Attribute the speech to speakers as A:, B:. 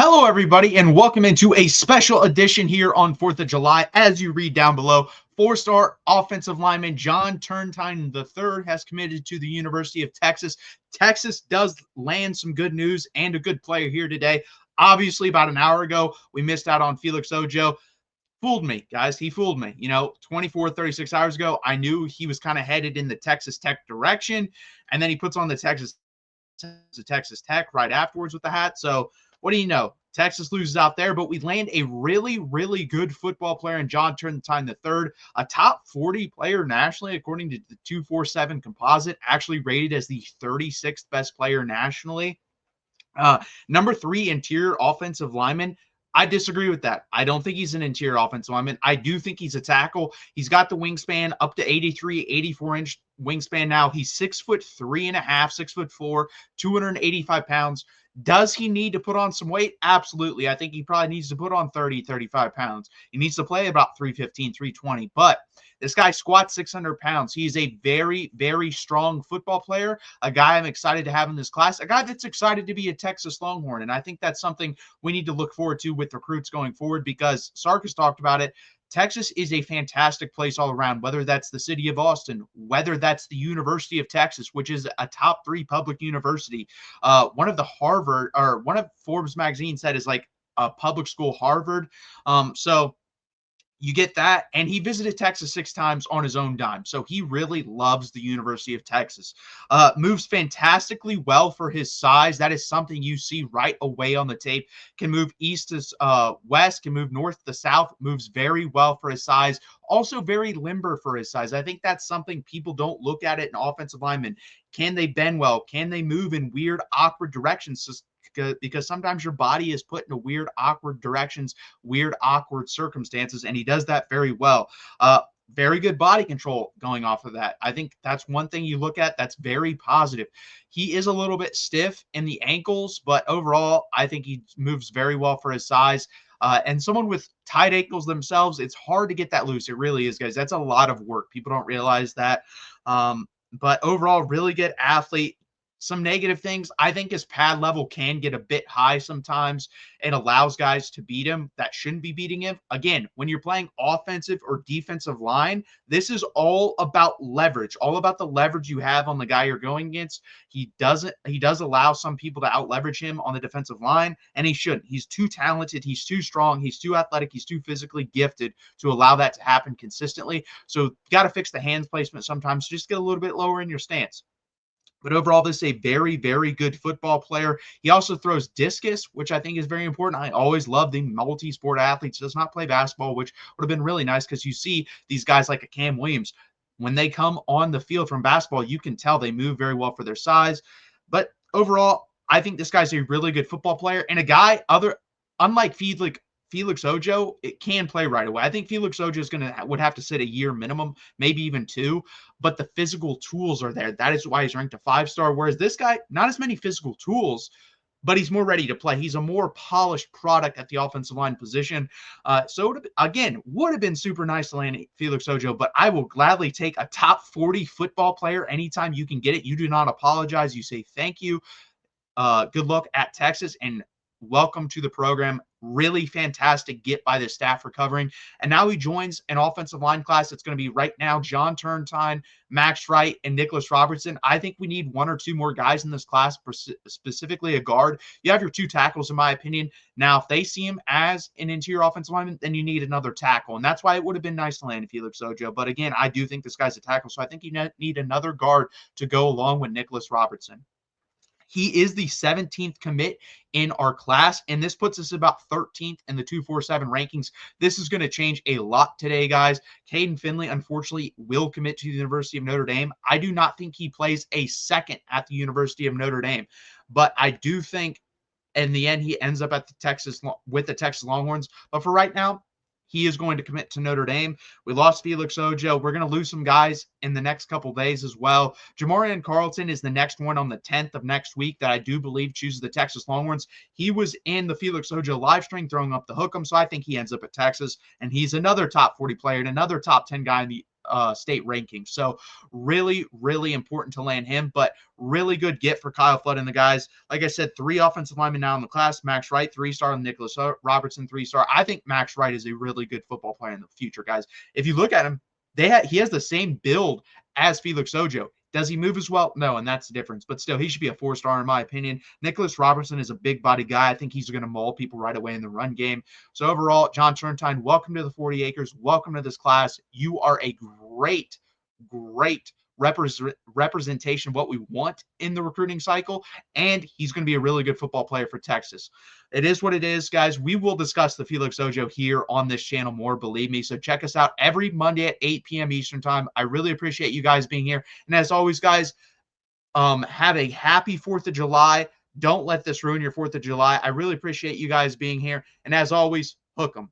A: Hello, everybody, and welcome into a special edition here on 4th of July. As you read down below, four-star offensive lineman John Turntine III has committed to the University of Texas. Texas does land some good news and a good player here today. Obviously, about an hour ago, we missed out on Felix Ojo. Fooled me, guys. He fooled me. 24, 36 hours ago, I knew he was kind of headed in the Texas Tech direction, and then he puts on the Texas Tech right afterwards with the hat. So what do you know? Texas loses out there, but we land a really, really good football player in John Turntine III, a top 40 player nationally, according to the 247 composite, actually rated as the 36th best player nationally. Number 3, interior offensive lineman. I disagree with that. I don't think he's an interior offensive lineman. I do think he's a tackle. He's got the wingspan up to 83, 84-inch wingspan now. He's 6'3.5", 6'4", 285 pounds. Does he need to put on some weight? Absolutely. I think he probably needs to put on 30, 35 pounds. He needs to play about 315, 320. But this guy squats 600 pounds. He is a very, very strong football player, a guy I'm excited to have in this class, a guy that's excited to be a Texas Longhorn. And I think that's something we need to look forward to with recruits going forward because Sark has talked about it. Texas is a fantastic place all around, whether that's the city of Austin, whether that's the University of Texas, which is a top 3 public university. One of Forbes magazine said is like a public school Harvard. So you get that, and he visited Texas 6 times on his own dime, so he really loves the University of Texas. Moves fantastically well for his size. That is something you see right away on the tape. Can move east to west, can move north to south, moves very well for his size. Also very limber for his size. I think that's something people don't look at it in offensive linemen. Can they bend well? Can they move in weird, awkward directions? Because sometimes your body is put into weird, awkward directions, weird, awkward circumstances, and he does that very well. Very good body control going off of that. I think that's one thing you look at that's very positive. He is a little bit stiff in the ankles, but overall, I think he moves very well for his size. And someone with tight ankles themselves, it's hard to get that loose. It really is, guys. That's a lot of work. People don't realize that. But overall, really good athlete. Some negative things, I think his pad level can get a bit high sometimes and allows guys to beat him that shouldn't be beating him. Again, when you're playing offensive or defensive line, this is all about leverage, all about the leverage you have on the guy you're going against. He does allow some people to out leverage him on the defensive line, and he shouldn't. He's too talented, he's too strong, he's too athletic, he's too physically gifted to allow that to happen consistently. So you got to fix the hands placement sometimes. Just get a little bit lower in your stance. But overall, this is a very, very good football player. He also throws discus, which I think is very important. I always love the multi-sport athletes. Does not play basketball, which would have been really nice because you see these guys like a Cam Williams. When they come on the field from basketball, you can tell they move very well for their size. But overall, I think this guy's a really good football player and a guy unlike Felix Ojo, it can play right away. I think Felix Ojo would have to sit a year minimum, maybe even 2, but the physical tools are there. That is why he's ranked a 5-star, whereas this guy, not as many physical tools, but he's more ready to play. He's a more polished product at the offensive line position. So would have been super nice to land Felix Ojo, but I will gladly take a top 40 football player anytime you can get it. You do not apologize. You say thank you. Good luck at Texas, and welcome to the program. Really fantastic get by the staff recovering. And now he joins an offensive line class that's going to be right now John Turntine, Max Wright, and Nicholas Robertson. I think we need 1 or 2 more guys in this class, specifically a guard. You have your 2 tackles, in my opinion. Now, if they see him as an interior offensive lineman, then you need another tackle. And that's why it would have been nice to land Felix Ojo. But again, I do think this guy's a tackle, so I think you need another guard to go along with Nicholas Robertson. He is the 17th commit in our class, and this puts us about 13th in the 247 rankings. This is going to change a lot today, guys. Caden Finley, unfortunately, will commit to the University of Notre Dame. I do not think he plays a second at the University of Notre Dame, but I do think in the end he ends up at with the Texas Longhorns. But for right now, he is going to commit to Notre Dame. We lost Felix Ojo. We're going to lose some guys in the next couple days as well. Jamarian Carlton is the next one on the 10th of next week that I do believe chooses the Texas Longhorns. He was in the Felix Ojo live stream throwing up the hook'em, so I think he ends up at Texas, and he's another top 40 player and another top 10 guy in the state rankings. So really, really important to land him, but really good get for Kyle Flood and the guys. Like I said, 3 offensive linemen now in the class. Max Wright, 3-star, and Nicholas Robertson, 3-star. I think Max Wright is a really good football player in the future, guys. If you look at him, he has the same build as Felix Ojo. Does he move as well? No, and that's the difference. But still, he should be a 4-star in my opinion. Nicholas Robertson is a big body guy. I think he's going to maul people right away in the run game. So overall, John Turntine, welcome to the 40 acres. Welcome to this class. You are a great representation of what we want in the recruiting cycle, and he's going to be a really good football player for Texas. It is what it is, guys. We will discuss the Felix Ojo here on this channel more, believe me. So check us out every Monday at 8 p.m. Eastern time. I really appreciate you guys being here. And as always, guys, have a happy 4th of July. Don't let this ruin your 4th of July. I really appreciate you guys being here. And as always, hook 'em.